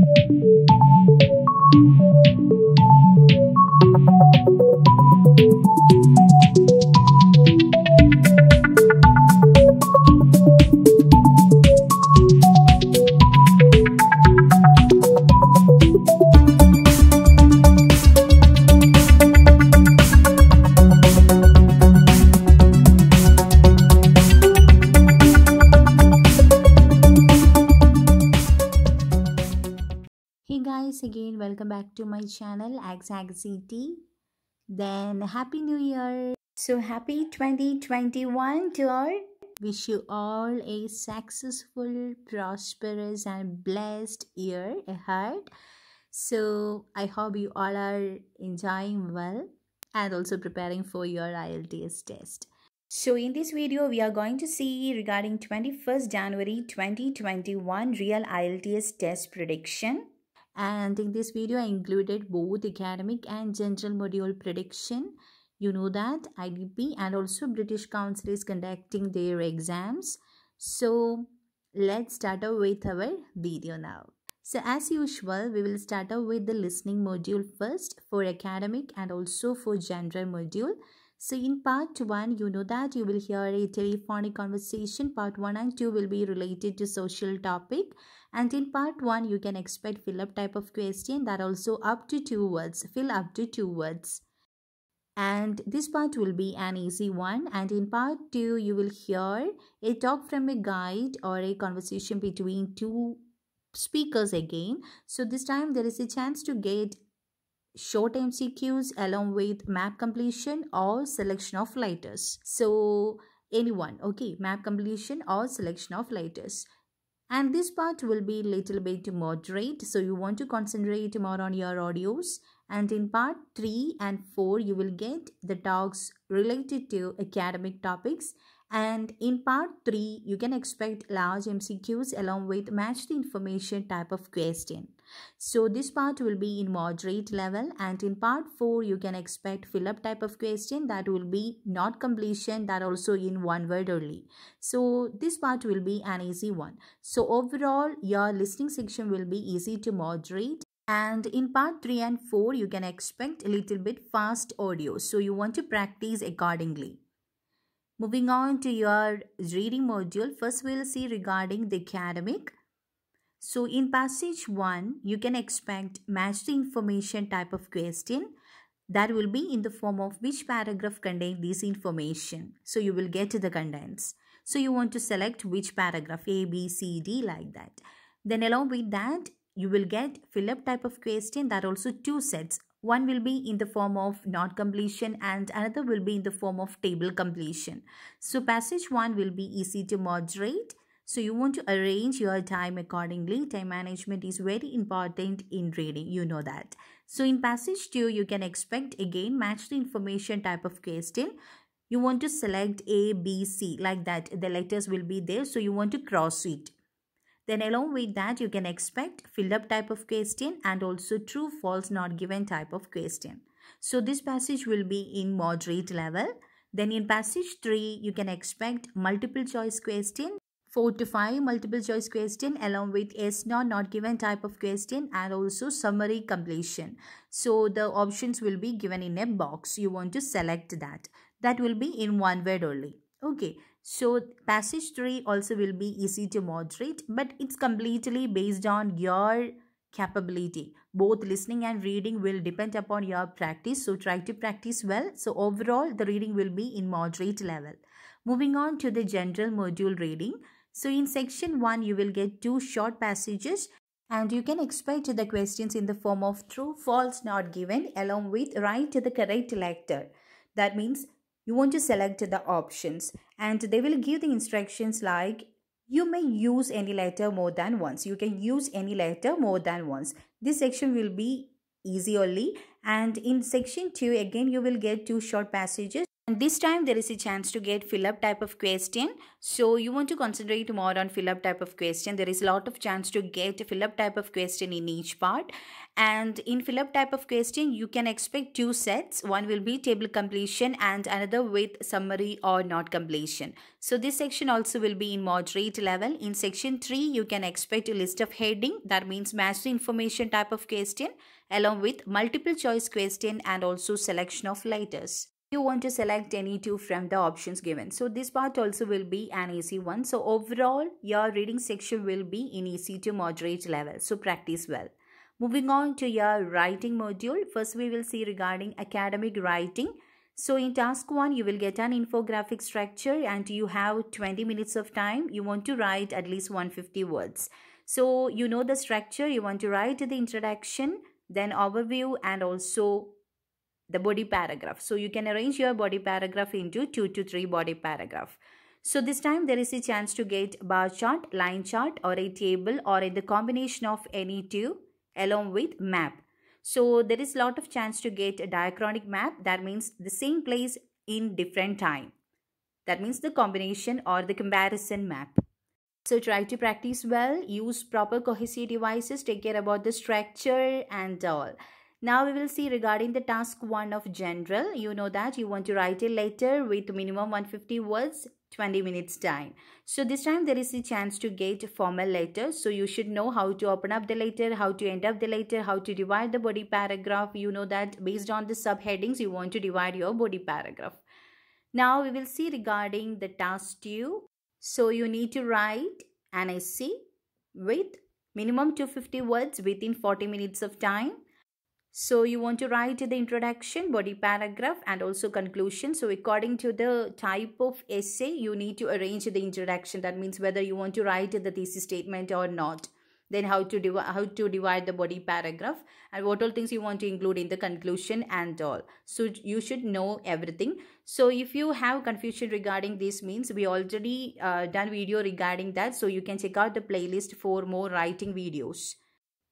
Hey guys, again welcome back to my channel AXAGCT. Then happy new year. So happy 2021 to all. Wish you all a successful, prosperous and blessed year ahead. So I hope you all are enjoying well and also preparing for your IELTS test. So in this video, we are going to see regarding 21st January 2021 real IELTS test prediction. And in this video, I included both academic and general module prediction. You know that IDP and also British Council is conducting their exams. So let's start out with our video now. So as usual, we will start out with the listening module first for academic and also for general module. So in part 1, you know that you will hear a telephonic conversation. Part 1 and 2 will be related to social topic. And in part 1, you can expect fill-up type of question that also up to 2 words. Fill up to 2 words. And this part will be an easy one. And in part 2, you will hear a talk from a guide or a conversation between two speakers again. So this time there is a chance to get short MCQs along with map completion or selection of letters. So anyone, okay, map completion or selection of letters. And this part will be little bit moderate, so you want to concentrate more on your audios. And in part 3 and 4 you will get the talks related to academic topics. And in part 3 you can expect large MCQs along with match the information type of question. So this part will be in moderate level. And in part 4 you can expect fill up type of question that will be not completion, that also in one word only. So this part will be an easy one. So overall your listening section will be easy to moderate. And in part 3 and 4 you can expect a little bit fast audio, so you want to practice accordingly. Moving on to your reading module, first we'll see regarding the academic. So in passage 1, you can expect match the information type of question that will be in the form of which paragraph contain this information. So you will get the contents. So you want to select which paragraph, A, B, C, D, like that. Then along with that, you will get fill up type of question, that also 2 sets. One will be in the form of not completion and another will be in the form of table completion. So passage 1 will be easy to moderate. So you want to arrange your time accordingly. Time management is very important in reading, you know that. So in passage 2, you can expect again match the information type of question. You want to select A, B, C, like that. The letters will be there, so you want to cross it. Then along with that, you can expect fill up type of question and also true, false, not given type of question. So this passage will be in moderate level. Then in passage 3, you can expect multiple choice question, 4 to 5 multiple choice question along with yes, no, not given type of question and also summary completion. So the options will be given in a box. You want to select that. That will be in one word only. Okay. So passage 3 also will be easy to moderate, but it's completely based on your capability. Both listening and reading will depend upon your practice. So try to practice well. So overall, the reading will be in moderate level. Moving on to the general module reading. So in section 1, you will get 2 short passages and you can expect the questions in the form of true, false, not given along with write the correct letter. That means you want to select the options and they will give the instructions like you may use any letter more than once. You can use any letter more than once. This section will be easy only. And in section 2, again, you will get 2 short passages. And this time there is a chance to get fill up type of question. So you want to concentrate more on fill up type of question. There is a lot of chance to get fill up type of question in each part. And in fill up type of question, you can expect two sets. One will be table completion and another with summary or not completion. So this section also will be in moderate level. In section 3, you can expect a list of heading. That means match the information type of question along with multiple choice question and also selection of letters. You want to select any two from the options given. So this part also will be an easy one. So overall, your reading section will be in easy to moderate level. So practice well. Moving on to your writing module. First, we will see regarding academic writing. So in task 1, you will get an infographic structure and you have 20 minutes of time. You want to write at least 150 words. So you know the structure. You want to write the introduction, then overview and also the body paragraph. So you can arrange your body paragraph into 2 to 3 body paragraph. So this time there is a chance to get bar chart, line chart or a table or in the combination of any two along with map. So there is a lot of chance to get a diachronic map. That means the same place in different time. That means the combination or the comparison map. So try to practice well, use proper cohesive devices, take care about the structure and all. Now we will see regarding the task 1 of general. You know that you want to write a letter with minimum 150 words, 20 minutes time. So this time there is a chance to get formal letter. So you should know how to open up the letter, how to end up the letter, how to divide the body paragraph. You know that based on the subheadings, you want to divide your body paragraph. Now we will see regarding the task 2. So you need to write an essay with minimum 250 words within 40 minutes of time. So you want to write the introduction, body paragraph and also conclusion. So according to the type of essay, you need to arrange the introduction. That means whether you want to write the thesis statement or not. Then how to divide the body paragraph and what all things you want to include in the conclusion and all. So you should know everything. So if you have confusion regarding this, means we already done video regarding that. So you can check out the playlist for more writing videos.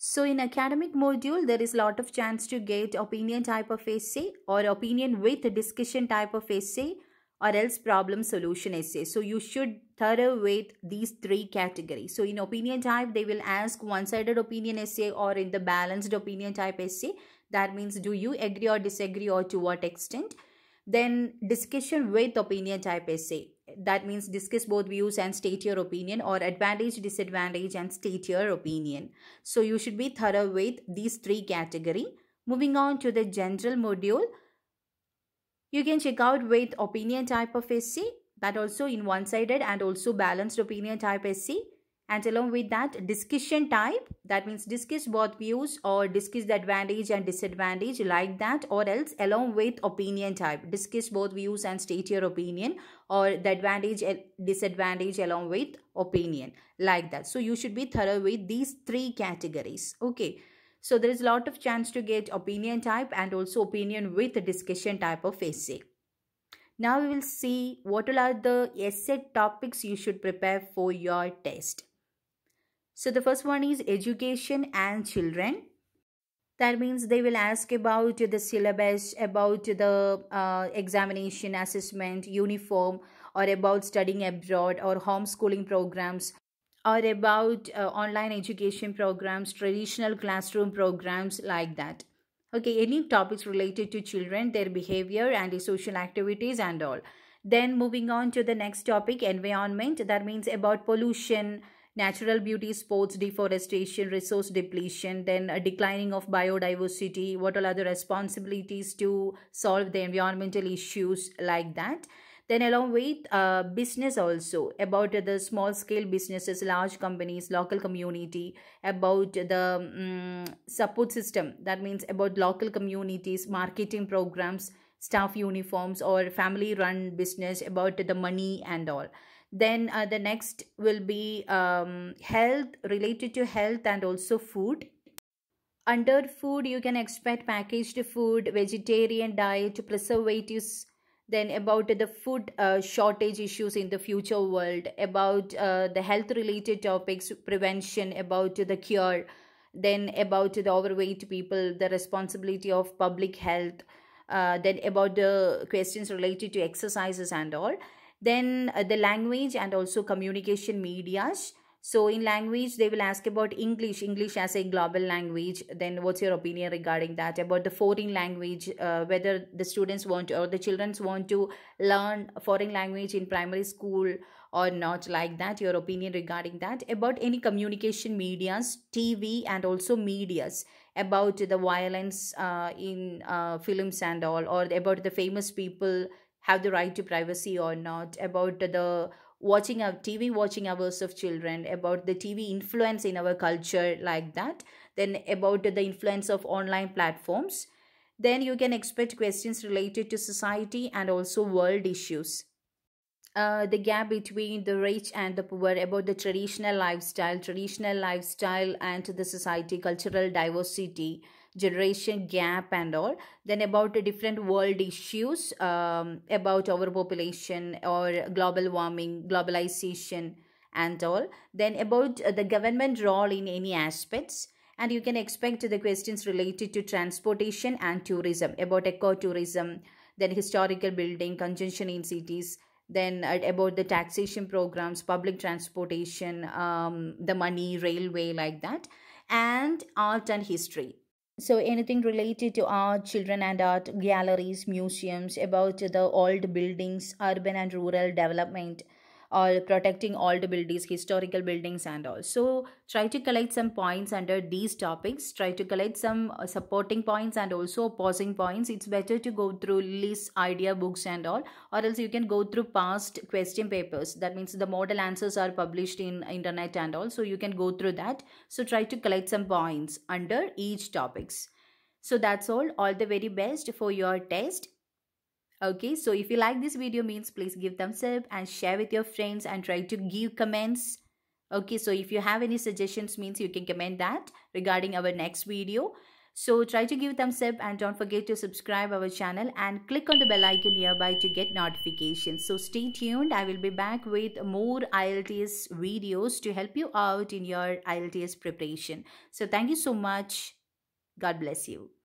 So in academic module, there is a lot of chance to get opinion type of essay or opinion with discussion type of essay or else problem solution essay. So you should thorough with these 3 categories. So in opinion type, they will ask one-sided opinion essay or in the balanced opinion type essay. That means do you agree or disagree or to what extent. Then discussion with opinion type essay. That means discuss both views and state your opinion or advantage, disadvantage and state your opinion. So you should be thorough with these 3 categories. Moving on to the general module. You can check out with opinion type of essay, that also in one-sided and also balanced opinion type essay. And along with that discussion type, that means discuss both views or discuss the advantage and disadvantage like that, or else along with opinion type, discuss both views and state your opinion or the advantage and disadvantage along with opinion like that. So you should be thorough with these 3 categories. Okay. So there is a lot of chance to get opinion type and also opinion with a discussion type of essay. Now we will see what are the essay topics you should prepare for your test. So the first one is education and children. That means they will ask about the syllabus, about the examination, assessment, uniform, or about studying abroad or homeschooling programs, or about online education programs, traditional classroom programs like that. Okay, any topics related to children, their behavior and the social activities and all. Then moving on to the next topic, environment. That means about pollution, natural beauty, sports, deforestation, resource depletion, then a declining of biodiversity, what all are the responsibilities to solve the environmental issues like that. Then along with business also, about the small scale businesses, large companies, local community, about the support system. That means about local communities, marketing programs, staff uniforms or family run business, about the money and all. Then the next will be health, related to health and also food. Under food, you can expect packaged food, vegetarian diet, preservatives. Then about the food shortage issues in the future world, about the health related topics, prevention, about the cure. Then about the overweight people, the responsibility of public health. then about the questions related to exercises and all, then the language and also communication medias. So in language they will ask about English as a global language. Then what's your opinion regarding that? About the foreign language, whether the students want to, or the children want to learn foreign language in primary school or not, like that, your opinion regarding that. About any communication medias, TV and also medias, about the violence in films and all, or about the famous people have the right to privacy or not, about the watching our TV watching hours of children, about the TV influence in our culture, like that. Then about the influence of online platforms. Then you can expect questions related to society and also world issues, the gap between the rich and the poor, about the traditional lifestyle and the society, cultural diversity, generation gap and all. Then about the different world issues, about our population or global warming, globalization and all. Then about the government role in any aspects. And you can expect the questions related to transportation and tourism, about ecotourism, then historical building, congestion in cities, then about the taxation programs, public transportation, the money, railway, like that, and art and history. So anything related to art, children and art, galleries, museums, about the old buildings, urban and rural development, or protecting old buildings, historical buildings and all. So try to collect some points under these topics. Try to collect some supporting points and also opposing points. It's better to go through list idea books and all, or else you can go through past question papers. That means the model answers are published in internet and all, so you can go through that. So try to collect some points under each topics. So that's all the very best for your test. Okay, so if you like this video means please give thumbs up and share with your friends and try to give comments. Okay, so if you have any suggestions means you can comment that regarding our next video. So try to give thumbs up and don't forget to subscribe our channel and click on the bell icon nearby to get notifications. So stay tuned. I will be back with more IELTS videos to help you out in your IELTS preparation. So thank you so much. God bless you.